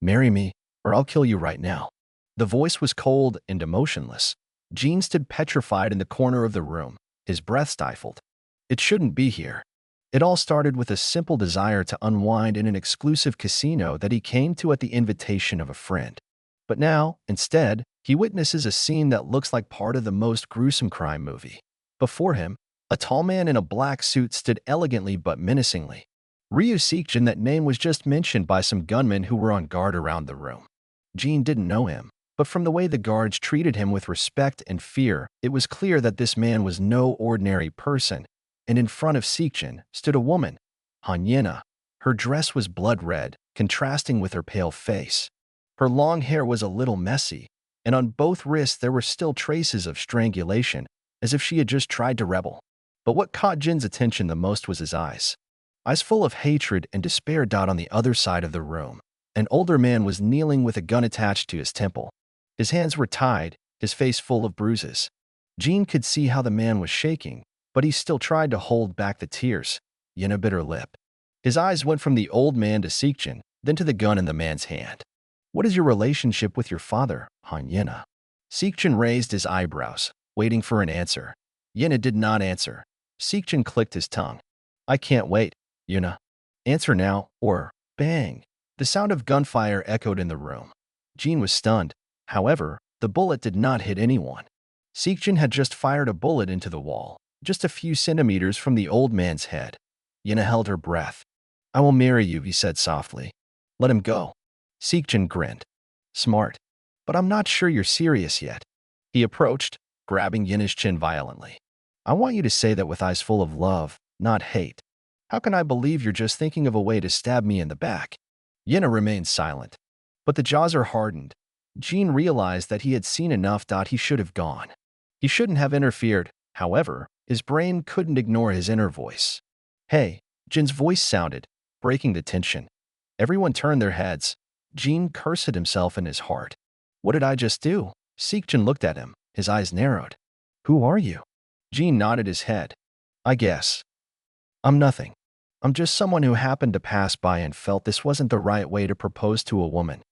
Marry me, or I'll kill you right now. The voice was cold and emotionless. Jin stood petrified in the corner of the room, his breath stifled. It shouldn't be here. It all started with a simple desire to unwind in an exclusive casino that he came to at the invitation of a friend. But now, instead, he witnesses a scene that looks like part of the most gruesome crime movie. Before him, a tall man in a black suit stood elegantly but menacingly. Seokjin, that name was just mentioned by some gunmen who were on guard around the room. Jin didn't know him, but from the way the guards treated him with respect and fear, it was clear that this man was no ordinary person. And in front of Seokjin stood a woman, Hanyena. Her dress was blood red, contrasting with her pale face. Her long hair was a little messy, and on both wrists there were still traces of strangulation, as if she had just tried to rebel. But what caught Jin's attention the most was his eyes. Eyes full of hatred and despair. On the other side of the room, an older man was kneeling with a gun attached to his temple. His hands were tied, his face full of bruises. Jin could see how the man was shaking, but he still tried to hold back the tears. Yena bit her lip. His eyes went from the old man to Seokjin, then to the gun in the man's hand. What is your relationship with your father, Han Yena? Seokjin raised his eyebrows, waiting for an answer. Yena did not answer. Seokjin clicked his tongue. I can't wait, Yena. Answer now, or bang. The sound of gunfire echoed in the room. Jin was stunned. However, the bullet did not hit anyone. Seokjin had just fired a bullet into the wall, just a few centimeters from the old man's head. Yena held her breath. I will marry you, he said softly. Let him go. Seokjin grinned. Smart. But I'm not sure you're serious yet. He approached, grabbing Yena's chin violently. I want you to say that with eyes full of love, not hate. How can I believe you're just thinking of a way to stab me in the back? Yena remained silent. But the jaws are hardened. Jin realized that he had seen enough. He should have gone. He shouldn't have interfered. However, his brain couldn't ignore his inner voice. Hey, Jin's voice sounded, breaking the tension. Everyone turned their heads. Jin cursed himself in his heart. What did I just do? Seokjin looked at him, his eyes narrowed. Who are you? Jin nodded his head. I guess. I'm nothing. I'm just someone who happened to pass by and felt this wasn't the right way to propose to a woman.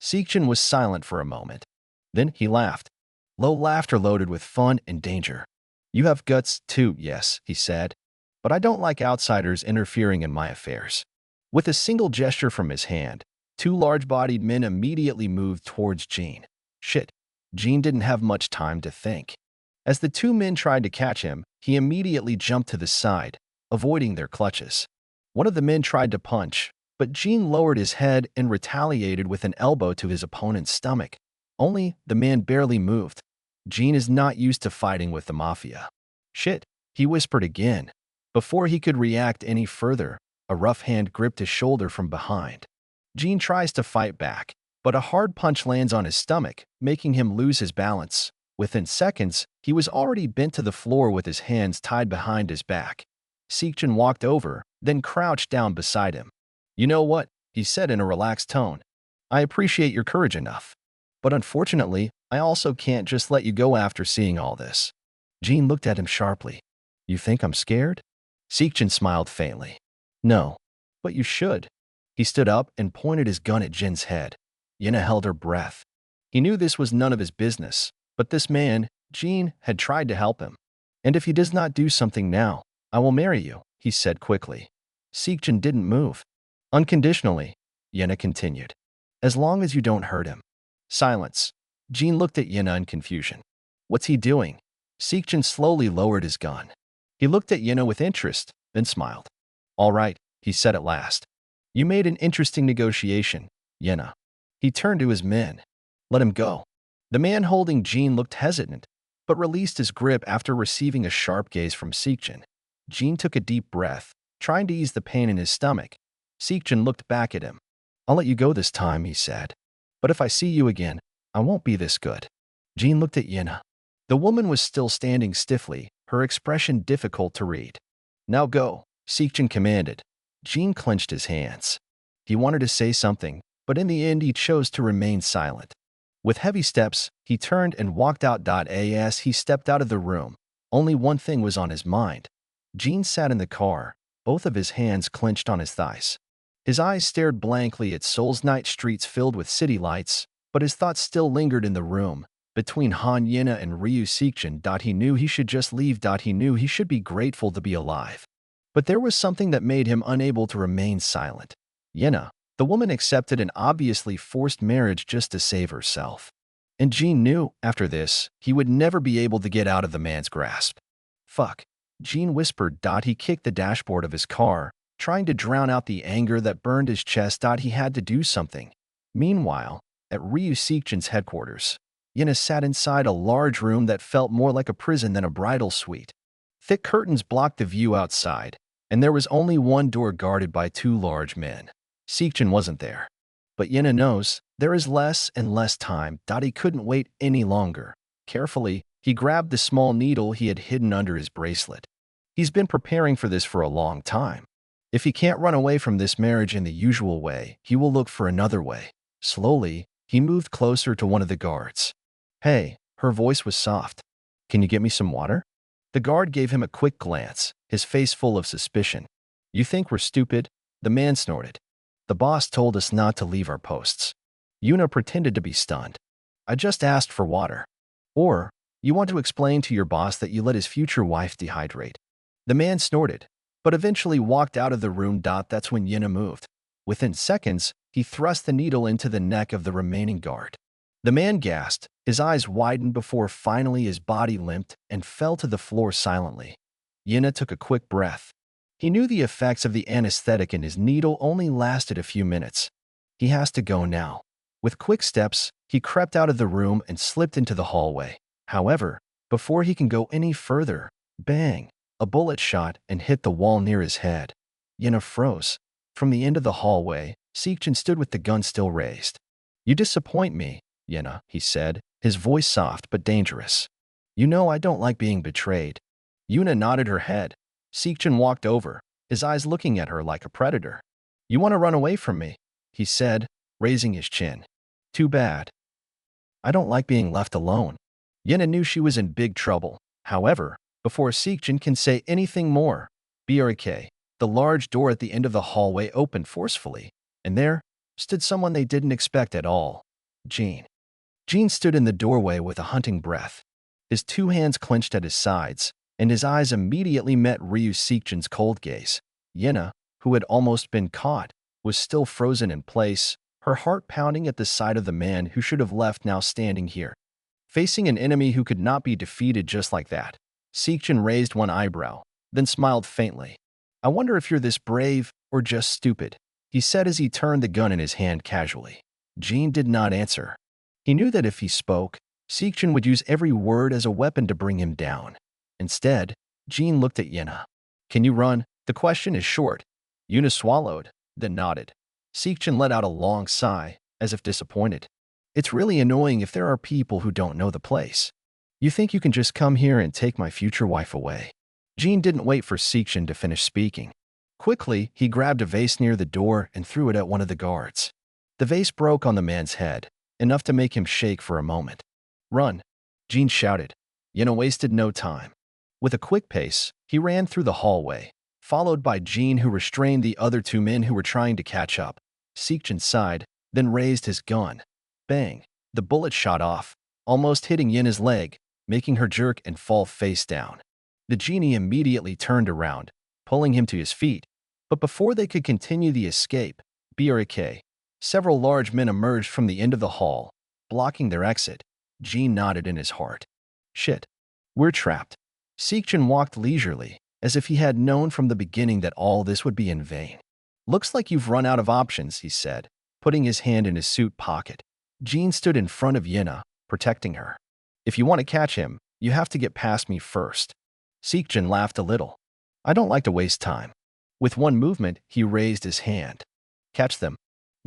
Seokjin was silent for a moment. Then he laughed. Low laughter loaded with fun and danger. You have guts too, yes, he said. But I don't like outsiders interfering in my affairs. With a single gesture from his hand, two large-bodied men immediately moved towards Jin. Shit. Jin didn't have much time to think. As the two men tried to catch him, he immediately jumped to the side, avoiding their clutches. One of the men tried to punch, but Jin lowered his head and retaliated with an elbow to his opponent's stomach. Only, the man barely moved. Jin is not used to fighting with the mafia. Shit, he whispered again. Before he could react any further, a rough hand gripped his shoulder from behind. Jin tries to fight back, but a hard punch lands on his stomach, making him lose his balance. Within seconds, he was already bent to the floor with his hands tied behind his back. Seokjin walked over, then crouched down beside him. You know what? He said in a relaxed tone. I appreciate your courage enough. But unfortunately, I also can't just let you go after seeing all this. Jin looked at him sharply. You think I'm scared? Seokjin smiled faintly. No. But you should. He stood up and pointed his gun at Jin's head. Yena held her breath. He knew this was none of his business, but this man, Jin, had tried to help him. And if he does not do something now, I will marry you, he said quickly. Seokjin didn't move. Unconditionally, Yena continued. As long as you don't hurt him. Silence. Jin looked at Yena in confusion. What's he doing? Seokjin slowly lowered his gun. He looked at Yena with interest, then smiled. All right, he said at last. You made an interesting negotiation, Yena. He turned to his men. Let him go. The man holding Jin looked hesitant, but released his grip after receiving a sharp gaze from Seokjin. Jin took a deep breath, trying to ease the pain in his stomach. Seokjin looked back at him. I'll let you go this time, he said. But if I see you again, I won't be this good. Jin looked at Yena. The woman was still standing stiffly, her expression difficult to read. Now go, Seokjin commanded. Jin clenched his hands. He wanted to say something, but in the end he chose to remain silent. With heavy steps, he turned and walked out. As he stepped out of the room, only one thing was on his mind. Jin sat in the car, both of his hands clenched on his thighs. His eyes stared blankly at Seoul's night streets filled with city lights, but his thoughts still lingered in the room between Han Yina and Ryu Seokjin. He knew he should just leave. He knew he should be grateful to be alive. But there was something that made him unable to remain silent. Yina, the woman, accepted an obviously forced marriage just to save herself. And Jin knew, after this, he would never be able to get out of the man's grasp. Fuck, Jin whispered. He kicked the dashboard of his car, trying to drown out the anger that burned his chest. He had to do something. Meanwhile, at Ryu Seokjin's headquarters, Yina sat inside a large room that felt more like a prison than a bridal suite. Thick curtains blocked the view outside, and there was only one door guarded by two large men. Seokjin wasn't there. But Yina knows there is less and less time. He couldn't wait any longer. Carefully, he grabbed the small needle he had hidden under his bracelet. He's been preparing for this for a long time. If he can't run away from this marriage in the usual way, he will look for another way. Slowly, he moved closer to one of the guards. Hey, her voice was soft. Can you get me some water? The guard gave him a quick glance, his face full of suspicion. You think we're stupid? The man snorted. The boss told us not to leave our posts. Yuna pretended to be stunned. I just asked for water. Or, you want to explain to your boss that you let his future wife dehydrate. The man snorted, but eventually walked out of the room. That's when Yina moved. Within seconds, he thrust the needle into the neck of the remaining guard. The man gasped, his eyes widened before finally his body limped and fell to the floor silently. Yina took a quick breath. He knew the effects of the anesthetic and his needle only lasted a few minutes. He has to go now. With quick steps, he crept out of the room and slipped into the hallway. However, before he can go any further, bang, a bullet shot and hit the wall near his head. Yina froze. From the end of the hallway, Seokjin stood with the gun still raised. You disappoint me, Yina, he said, his voice soft but dangerous. You know I don't like being betrayed. Yuna nodded her head. Seokjin walked over, his eyes looking at her like a predator. You want to run away from me, he said, raising his chin. Too bad. I don't like being left alone. Yina knew she was in big trouble. However, before Seokjin can say anything more, BRK, the large door at the end of the hallway opened forcefully, and there stood someone they didn't expect at all. Jin. Jin stood in the doorway with a hunting breath. His two hands clenched at his sides, and his eyes immediately met Ryu Seokjin's cold gaze. Yina, who had almost been caught, was still frozen in place, her heart pounding at the sight of the man who should have left now standing here. Facing an enemy who could not be defeated just like that, Seokjin raised one eyebrow, then smiled faintly. I wonder if you're this brave or just stupid, he said as he turned the gun in his hand casually. Jin did not answer. He knew that if he spoke, Seokjin would use every word as a weapon to bring him down. Instead, Jin looked at Yina. Can you run? The question is short. Yuna swallowed, then nodded. Seokjin let out a long sigh, as if disappointed. It's really annoying if there are people who don't know the place. You think you can just come here and take my future wife away? Jin didn't wait for Seokjin to finish speaking. Quickly, he grabbed a vase near the door and threw it at one of the guards. The vase broke on the man's head, enough to make him shake for a moment. Run, Jin shouted. Yina wasted no time. With a quick pace, he ran through the hallway, followed by Jin, who restrained the other two men who were trying to catch up. Seokjin sighed, then raised his gun. Bang! The bullet shot off, almost hitting Yina's leg, making her jerk and fall face down. The genie immediately turned around, pulling him to his feet. But before they could continue the escape, BRK, several large men emerged from the end of the hall, blocking their exit. Jin nodded in his heart. Shit. We're trapped. Seokjin walked leisurely, as if he had known from the beginning that all this would be in vain. Looks like you've run out of options, he said, putting his hand in his suit pocket. Jin stood in front of Yina, protecting her. If you want to catch him, you have to get past me first. Seokjin laughed a little. I don't like to waste time. With one movement, he raised his hand. Catch them.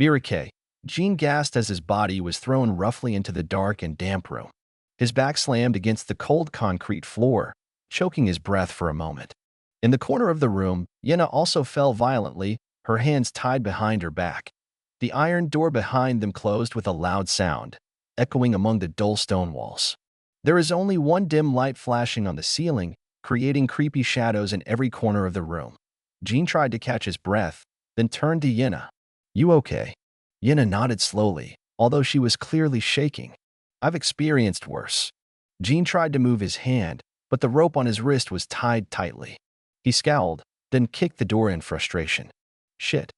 BRK. Jin gasped as his body was thrown roughly into the dark and damp room. His back slammed against the cold concrete floor, choking his breath for a moment. In the corner of the room, Yina also fell violently, her hands tied behind her back. The iron door behind them closed with a loud sound, echoing among the dull stone walls. There is only one dim light flashing on the ceiling, creating creepy shadows in every corner of the room. Jin tried to catch his breath, then turned to Yina. You okay? Yina nodded slowly, although she was clearly shaking. I've experienced worse. Jin tried to move his hand, but the rope on his wrist was tied tightly. He scowled, then kicked the door in frustration. Shit.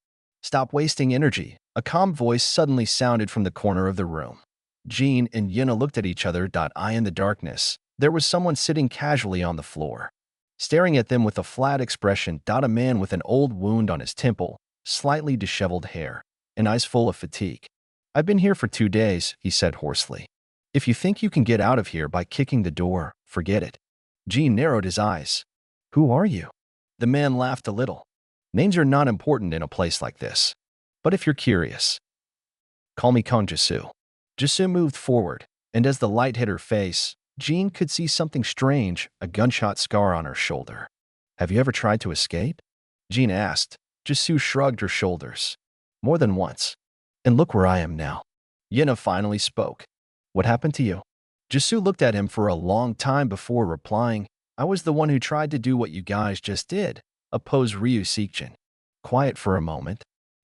Stop wasting energy. A calm voice suddenly sounded from the corner of the room. Jin and Yina looked at each other. Eye in the darkness. There was someone sitting casually on the floor, staring at them with a flat expression. A man with an old wound on his temple, slightly disheveled hair, and eyes full of fatigue. I've been here for 2 days, he said hoarsely. If you think you can get out of here by kicking the door, forget it. Jin narrowed his eyes. Who are you? The man laughed a little. Names are not important in a place like this. But if you're curious, call me Kong Jisoo. Jisoo moved forward, and as the light hit her face, Jin could see something strange, a gunshot scar on her shoulder. Have you ever tried to escape? Jin asked. Jisoo shrugged her shoulders. More than once. And look where I am now. Yina finally spoke. What happened to you? Jisoo looked at him for a long time before replying. I was the one who tried to do what you guys just did, opposed Ryu Seokjin. Quiet for a moment.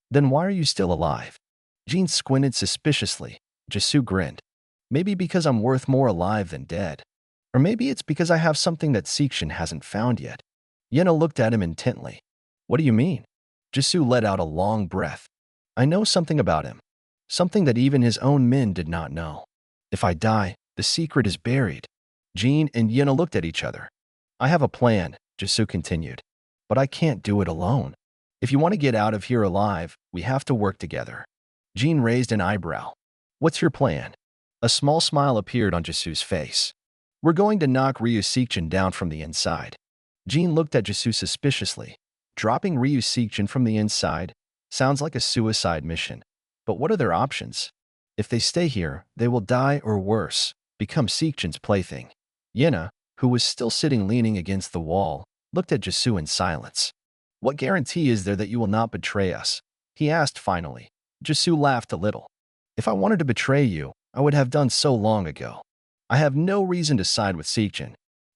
Then why are you still alive? Jin squinted suspiciously. Jisoo grinned. Maybe because I'm worth more alive than dead. Or maybe it's because I have something that Seokjin hasn't found yet. Yina looked at him intently. What do you mean? Jisoo let out a long breath. I know something about him. Something that even his own men did not know. If I die, the secret is buried. Jin and Yina looked at each other. I have a plan, Jisoo continued. But I can't do it alone. If you want to get out of here alive, we have to work together. Jin raised an eyebrow. What's your plan? A small smile appeared on Jisoo's face. We're going to knock Ryu Seokjin down from the inside. Jin looked at Jisoo suspiciously. Dropping Ryu Seokjin from the inside sounds like a suicide mission. But what are their options? If they stay here, they will die or worse, become Seokjin's plaything. Yina, who was still sitting leaning against the wall, looked at Jisoo in silence. What guarantee is there that you will not betray us? He asked finally. Jisoo laughed a little. If I wanted to betray you, I would have done so long ago. I have no reason to side with Seokjin.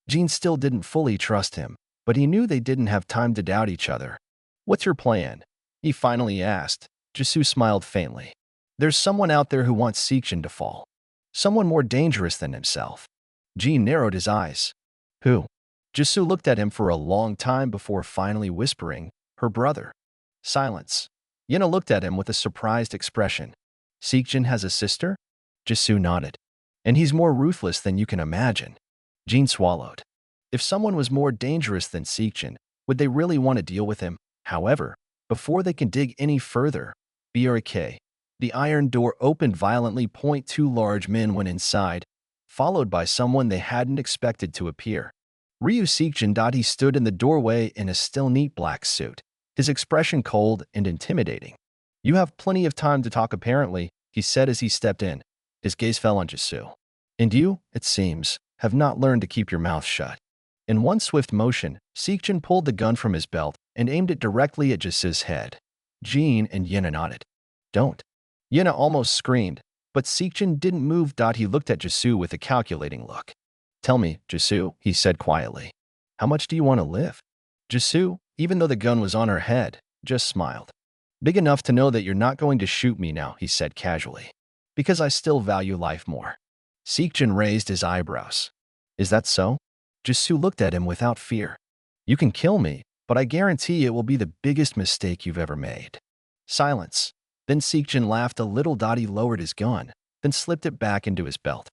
Jin still didn't fully trust him, but he knew they didn't have time to doubt each other. What's your plan? He finally asked. Jisoo smiled faintly. There's someone out there who wants Seokjin to fall. Someone more dangerous than himself. Jin narrowed his eyes. Who? Jisoo looked at him for a long time before finally whispering, her brother. Silence. Yina looked at him with a surprised expression. Seokjin has a sister? Jisoo nodded. And he's more ruthless than you can imagine. Jin swallowed. If someone was more dangerous than Seokjin, would they really want to deal with him? However, before they can dig any further, BRK. The iron door opened violently. 2 large men went inside, followed by someone they hadn't expected to appear. Ryu Seokjin. He stood in the doorway in a still neat black suit, his expression cold and intimidating. You have plenty of time to talk apparently, he said as he stepped in. His gaze fell on Jisoo. And you, it seems, have not learned to keep your mouth shut. In one swift motion, Seokjin pulled the gun from his belt and aimed it directly at Jisoo's head. Jin and Yina nodded. Don't. Yina almost screamed, but Seokjin didn't move. He looked at Jisoo with a calculating look. Tell me, Jisoo, he said quietly. How much do you want to live? Jisoo, even though the gun was on her head, just smiled. Big enough to know that you're not going to shoot me now, he said casually. Because I still value life more. Seokjin raised his eyebrows. Is that so? Jisoo looked at him without fear. You can kill me, but I guarantee it will be the biggest mistake you've ever made. Silence. Then Seokjin laughed a little. He lowered his gun, then slipped it back into his belt.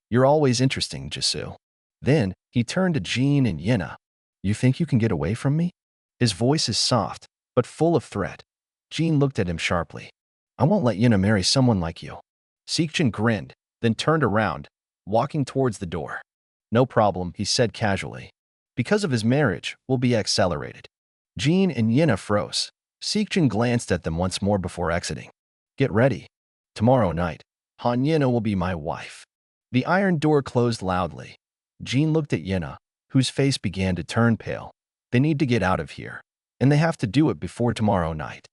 You're always interesting, Jisoo. Then he turned to Jin and Yina. You think you can get away from me? His voice is soft, but full of threat. Jin looked at him sharply. I won't let Yina marry someone like you. Seokjin grinned, then turned around, walking towards the door. No problem, he said casually. Because of his marriage, we'll be accelerated. Jin and Yina froze. Seokjin glanced at them once more before exiting. Get ready. Tomorrow night, Han Yina will be my wife. The iron door closed loudly. Jin looked at Yina, whose face began to turn pale. They need to get out of here, and they have to do it before tomorrow night.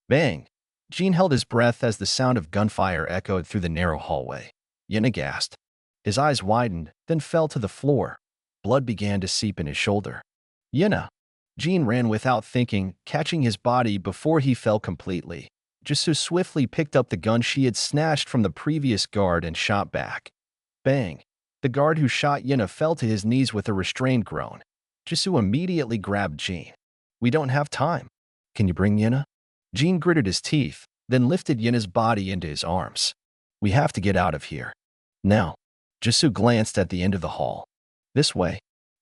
Bang! Jin held his breath as the sound of gunfire echoed through the narrow hallway. Yina gasped. His eyes widened, then fell to the floor. Blood began to seep in his shoulder. Yina! Jin ran without thinking, catching his body before he fell completely. Jisoo swiftly picked up the gun she had snatched from the previous guard and shot back. Bang! The guard who shot Yena fell to his knees with a restrained groan. Jisoo immediately grabbed Jin. "We don't have time. Can you bring Yena?" Jin gritted his teeth, then lifted Yena's body into his arms. "We have to get out of here. Now." Jisoo glanced at the end of the hall. "This way."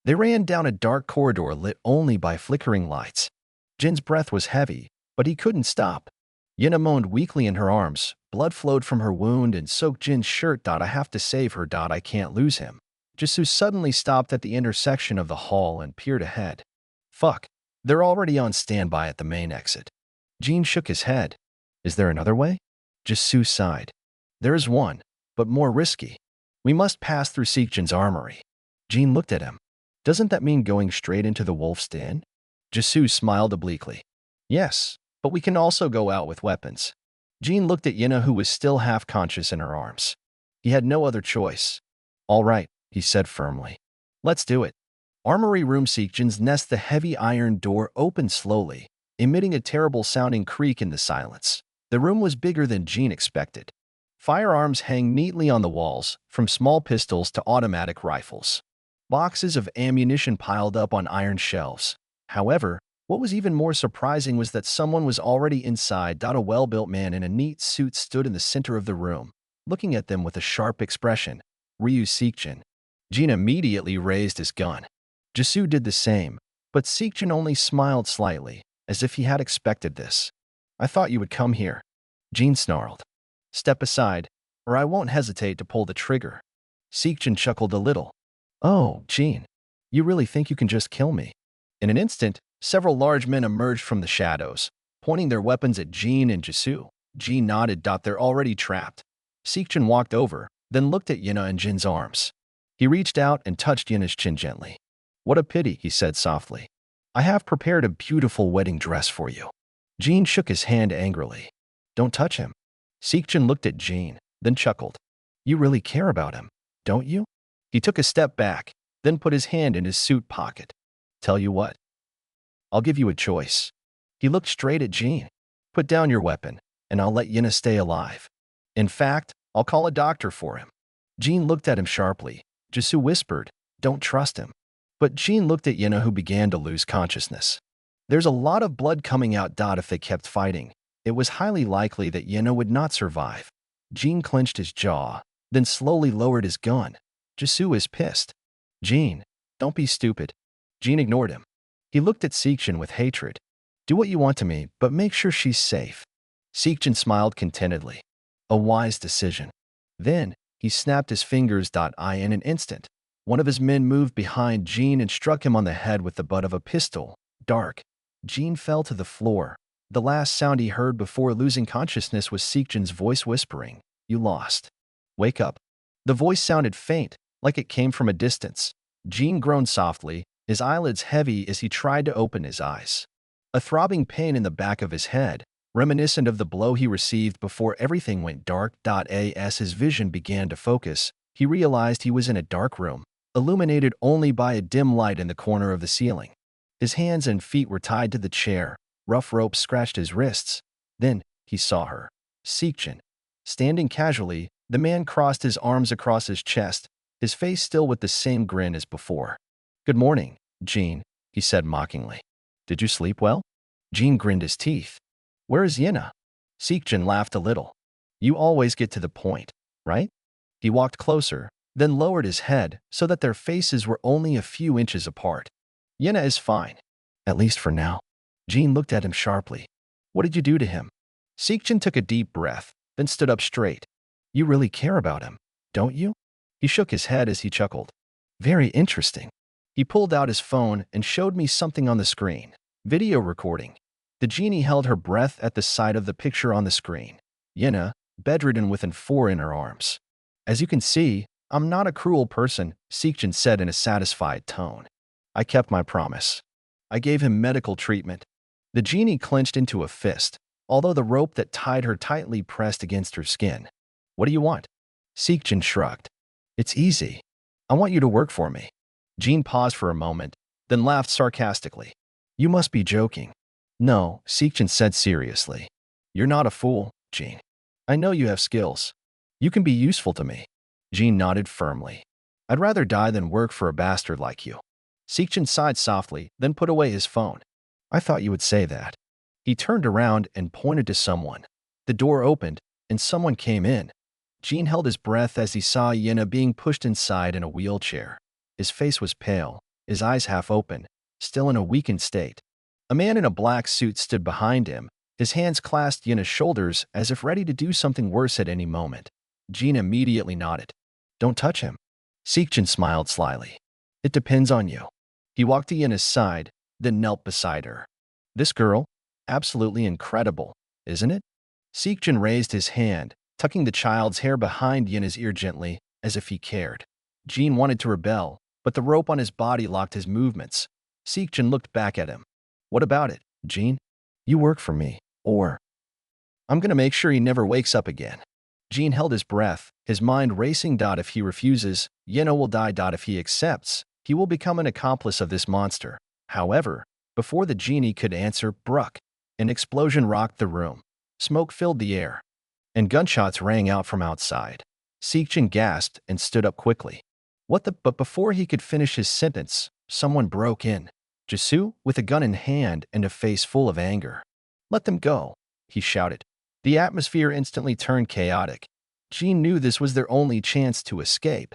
They ran down a dark corridor lit only by flickering lights. Jin's breath was heavy, but he couldn't stop. Yena moaned weakly in her arms. Blood flowed from her wound and soaked Jin's shirt. "I have to save her. I can't lose him." Jisoo suddenly stopped at the intersection of the hall and peered ahead. "Fuck. They're already on standby at the main exit." Jin shook his head. "Is there another way?" Jisoo sighed. "There is one, but more risky. We must pass through Seokjin's armory." Jin looked at him. "Doesn't that mean going straight into the wolf's den?" Jisoo smiled obliquely. "Yes, but we can also go out with weapons." Jin looked at Yena, who was still half-conscious in her arms. He had no other choice. "All right," he said firmly. "Let's do it." Armory room Seokjin's nest. The heavy iron door opened slowly, emitting a terrible-sounding creak in the silence. The room was bigger than Jin expected. Firearms hang neatly on the walls, from small pistols to automatic rifles. Boxes of ammunition piled up on iron shelves. However, what was even more surprising was that someone was already inside. A well-built man in a neat suit stood in the center of the room, looking at them with a sharp expression. "Ryu Seokjin." Jin immediately raised his gun. Jisoo did the same, but Seokjin only smiled slightly, as if he had expected this. "I thought you would come here." Jin snarled. "Step aside, or I won't hesitate to pull the trigger." Seokjin chuckled a little. "Oh, Jin, you really think you can just kill me?" In an instant, several large men emerged from the shadows, pointing their weapons at Jin and Jisoo. Jin nodded. "They're already trapped." Seokjin walked over, then looked at Yena and Jin's arms. He reached out and touched Yena's chin gently. "What a pity," he said softly. "I have prepared a beautiful wedding dress for you." Jin shook his hand angrily. "Don't touch him." Seokjin looked at Jin, then chuckled. "You really care about him, don't you?" He took a step back, then put his hand in his suit pocket. "Tell you what. I'll give you a choice." He looked straight at Jin. "Put down your weapon, and I'll let Yena stay alive. In fact, I'll call a doctor for him." Jin looked at him sharply. Jisoo whispered, "Don't trust him." But Jin looked at Yena, who began to lose consciousness. There's a lot of blood coming out. If they kept fighting, it was highly likely that Yena would not survive. Jin clenched his jaw, then slowly lowered his gun. Jisoo is pissed. "Jin, don't be stupid." Jin ignored him. He looked at Seokjin with hatred. "Do what you want to me, but make sure she's safe." Seokjin smiled contentedly. A wise decision. Then, he snapped his fingers. In an instant, one of his men moved behind Jin and struck him on the head with the butt of a pistol. Dark. Jin fell to the floor. The last sound he heard before losing consciousness was Seokjin's voice whispering, "You lost. Wake up." The voice sounded faint, like it came from a distance. Jin groaned softly, his eyelids heavy as he tried to open his eyes. A throbbing pain in the back of his head, reminiscent of the blow he received before everything went dark. As his vision began to focus, he realized he was in a dark room, illuminated only by a dim light in the corner of the ceiling. His hands and feet were tied to the chair. Rough ropes scratched his wrists. Then, he saw her. Seokjin. Standing casually, the man crossed his arms across his chest, his face still with the same grin as before. "Good morning, Jin," he said mockingly. "Did you sleep well?" Jin grinned his teeth. "Where is Yena?" Seokjin laughed a little. "You always get to the point, right?" He walked closer, then lowered his head so that their faces were only a few inches apart. "Yena is fine. At least for now." Jin looked at him sharply. "What did you do to him?" Seokjin took a deep breath, then stood up straight. "You really care about him, don't you?" He shook his head as he chuckled. "Very interesting." He pulled out his phone and showed me something on the screen. Video recording. The genie held her breath at the sight of the picture on the screen. Yena, bedridden with an 4 in her arms. "As you can see, I'm not a cruel person," Seokjin said in a satisfied tone. "I kept my promise. I gave him medical treatment." The genie clenched into a fist, although the rope that tied her tightly pressed against her skin. "What do you want?" Seokjin shrugged. "It's easy. I want you to work for me." Jin paused for a moment, then laughed sarcastically. You must be joking. No, Seokjin said seriously. You're not a fool, Jin. I know you have skills. You can be useful to me. Jin nodded firmly. I'd rather die than work for a bastard like you. Seokjin sighed softly, then put away his phone. I thought you would say that. He turned around and pointed to someone. The door opened, and someone came in. Jin held his breath as he saw Yena being pushed inside in a wheelchair. His face was pale, his eyes half open, still in a weakened state. A man in a black suit stood behind him, his hands clasped Yena's shoulders as if ready to do something worse at any moment. Jin immediately nodded. Don't touch him. Seokjin smiled slyly. It depends on you. He walked to Yena's side, then knelt beside her. This girl? Absolutely incredible, isn't it? Seokjin raised his hand, tucking the child's hair behind Yena's ear gently, as if he cared. Jin wanted to rebel, but the rope on his body locked his movements. Seokjin looked back at him. What about it, Jin? You work for me, or I'm gonna make sure he never wakes up again. Jin held his breath, his mind racing. If he refuses, Yena will die. If he accepts, he will become an accomplice of this monster. However, before the genie could answer, Bruck, an explosion rocked the room. Smoke filled the air, and gunshots rang out from outside. Seokjin gasped and stood up quickly. What the? But before he could finish his sentence, someone broke in. Jisoo, with a gun in hand and a face full of anger. Let them go, he shouted. The atmosphere instantly turned chaotic. Jin knew this was their only chance to escape.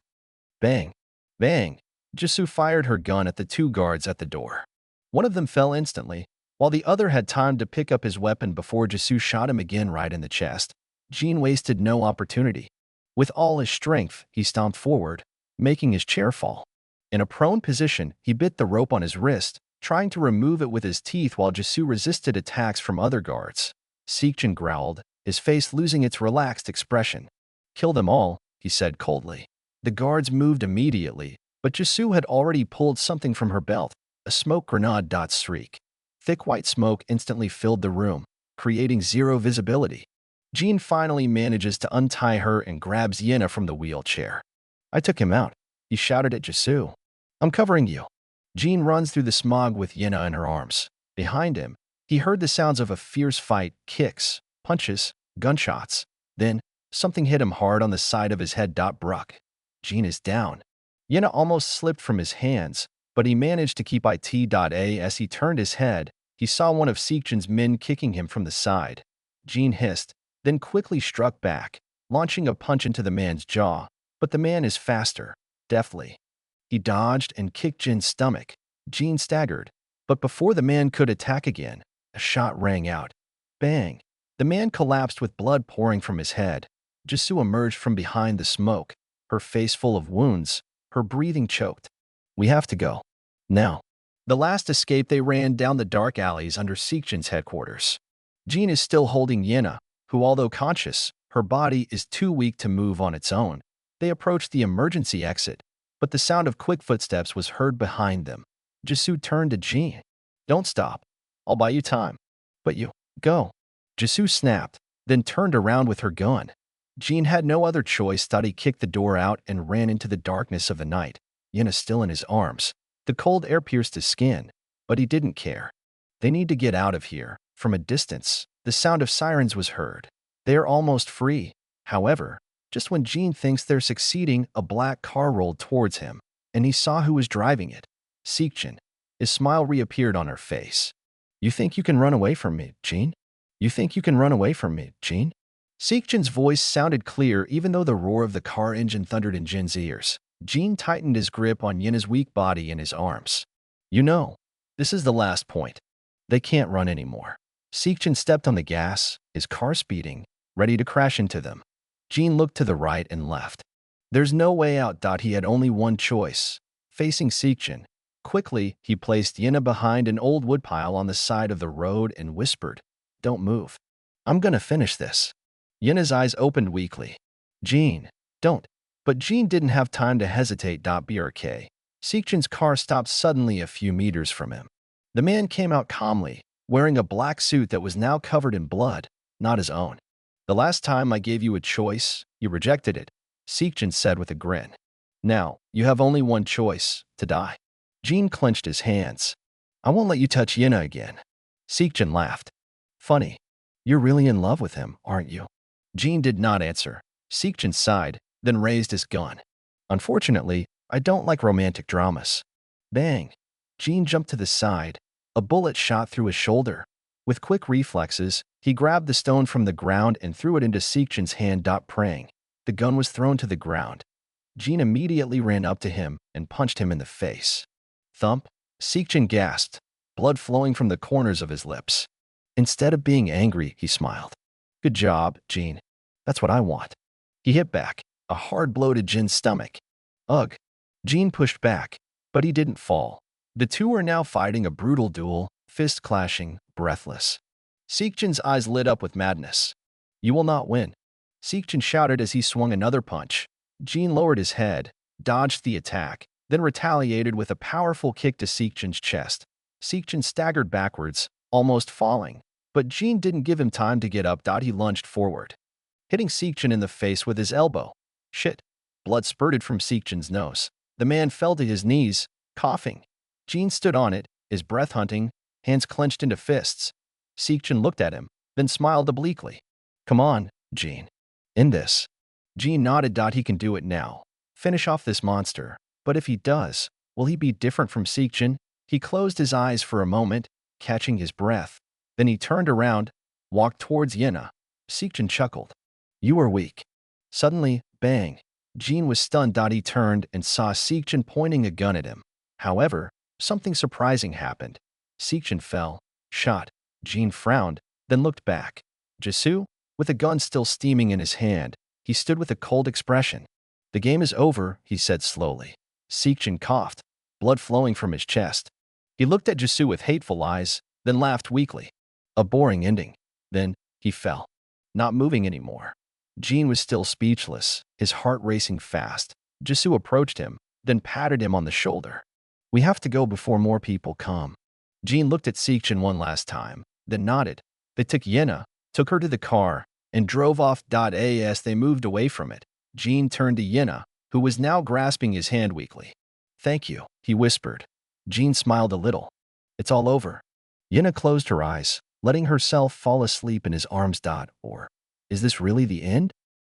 Bang! Bang! Jisoo fired her gun at the two guards at the door. One of them fell instantly, while the other had time to pick up his weapon before Jisoo shot him again right in the chest. Jin wasted no opportunity. With all his strength, he stomped forward, making his chair fall. In a prone position, he bit the rope on his wrist, trying to remove it with his teeth while Jisoo resisted attacks from other guards. Seokjin growled, his face losing its relaxed expression. Kill them all, he said coldly. The guards moved immediately, but Jisoo had already pulled something from her belt, a smoke grenade. Shriek. Thick white smoke instantly filled the room, creating zero visibility. Jin finally manages to untie her and grabs Yena from the wheelchair. I took him out, he shouted at Jisoo. I'm covering you. Jin runs through the smog with Yena in her arms. Behind him, he heard the sounds of a fierce fight, kicks, punches, gunshots. Then, something hit him hard on the side of his head. Bruck. Jin is down. Yena almost slipped from his hands, but he managed to keep it. As he turned his head, he saw one of Seokjin's men kicking him from the side. Jin hissed, then quickly struck back, launching a punch into the man's jaw. But the man is faster, deftly. He dodged and kicked Jin's stomach. Jin staggered, but before the man could attack again, a shot rang out. Bang! The man collapsed with blood pouring from his head. Jisoo emerged from behind the smoke, her face full of wounds, her breathing choked. We have to go. Now. The last escape, they ran down the dark alleys under Seokjin's headquarters. Jin is still holding Yena, who, although conscious, her body is too weak to move on its own. They approached the emergency exit, but the sound of quick footsteps was heard behind them. Jisoo turned to Jin. Don't stop. I'll buy you time. But you, go. Jisoo snapped, then turned around with her gun. Jin had no other choice. He kicked the door out and ran into the darkness of the night, Yena still in his arms. The cold air pierced his skin, but he didn't care. They need to get out of here. From a distance, the sound of sirens was heard. They are almost free. However, just when Jin thinks they're succeeding, a black car rolled towards him, and he saw who was driving it. Seokjin. His smile reappeared on her face. You think you can run away from me, Jin? You think you can run away from me, Jin? Seokjin's voice sounded clear even though the roar of the car engine thundered in Jin's ears. Jin tightened his grip on Yena's weak body in his arms. You know, this is the last point. They can't run anymore. Seokjin stepped on the gas, his car speeding, ready to crash into them. Jin looked to the right and left. There's no way out. He had only one choice. Facing Seokjin. Quickly, he placed Yena behind an old woodpile on the side of the road and whispered, Don't move. I'm gonna finish this. Yena's eyes opened weakly. Jin, don't. But Jin didn't have time to hesitate. Brk. Seokjin's car stopped suddenly a few meters from him. The man came out calmly, wearing a black suit that was now covered in blood, not his own. The last time I gave you a choice, you rejected it, Seokjin said with a grin. Now, you have only one choice, to die. Jin clenched his hands. I won't let you touch Yina again. Seokjin laughed. Funny. You're really in love with him, aren't you? Jin did not answer. Seokjin sighed, then raised his gun. Unfortunately, I don't like romantic dramas. Bang! Jin jumped to the side. A bullet shot through his shoulder. With quick reflexes, he grabbed the stone from the ground and threw it into Seokjin's hand. Praying. The gun was thrown to the ground. Jin immediately ran up to him and punched him in the face. Thump! Seokjin gasped, blood flowing from the corners of his lips. Instead of being angry, he smiled. Good job, Jin. That's what I want. He hit back, a hard blow to Jin's stomach. Ugh. Jin pushed back, but he didn't fall. The two were now fighting a brutal duel, fist clashing, breathless. Seokjin's eyes lit up with madness. You will not win. Seokjin shouted as he swung another punch. Jin lowered his head, dodged the attack, then retaliated with a powerful kick to Seokjin's chest. Seokjin staggered backwards, almost falling, but Jin didn't give him time to get up. He lunged forward, hitting Seokjin in the face with his elbow. Shit. Blood spurted from Seokjin's nose. The man fell to his knees, coughing. Jin stood on it, his breath hunting, hands clenched into fists. Seokjin looked at him, then smiled obliquely. Come on, Jin. In this. Jin nodded. He can do it now. Finish off this monster. But if he does, will he be different from Seokjin? He closed his eyes for a moment, catching his breath. Then he turned around, walked towards Yina. Seokjin chuckled. You are weak. Suddenly, bang. Jin was stunned. He turned and saw Seokjin pointing a gun at him. However, something surprising happened. Seokjin fell, shot. Jin frowned, then looked back. Jisoo, with a gun still steaming in his hand, he stood with a cold expression. The game is over, he said slowly. Seokjin coughed, blood flowing from his chest. He looked at Jisoo with hateful eyes, then laughed weakly. A boring ending. Then, he fell, not moving anymore. Jin was still speechless, his heart racing fast. Jisoo approached him, then patted him on the shoulder. We have to go before more people come. Jin looked at Seokjin one last time, then nodded. They took Yina, took her to the car, and drove off. As they moved away from it, Jin turned to Yina, who was now grasping his hand weakly. Thank you, he whispered. Jin smiled a little. It's all over. Yina closed her eyes, letting herself fall asleep in his arms. Or, is this really the end?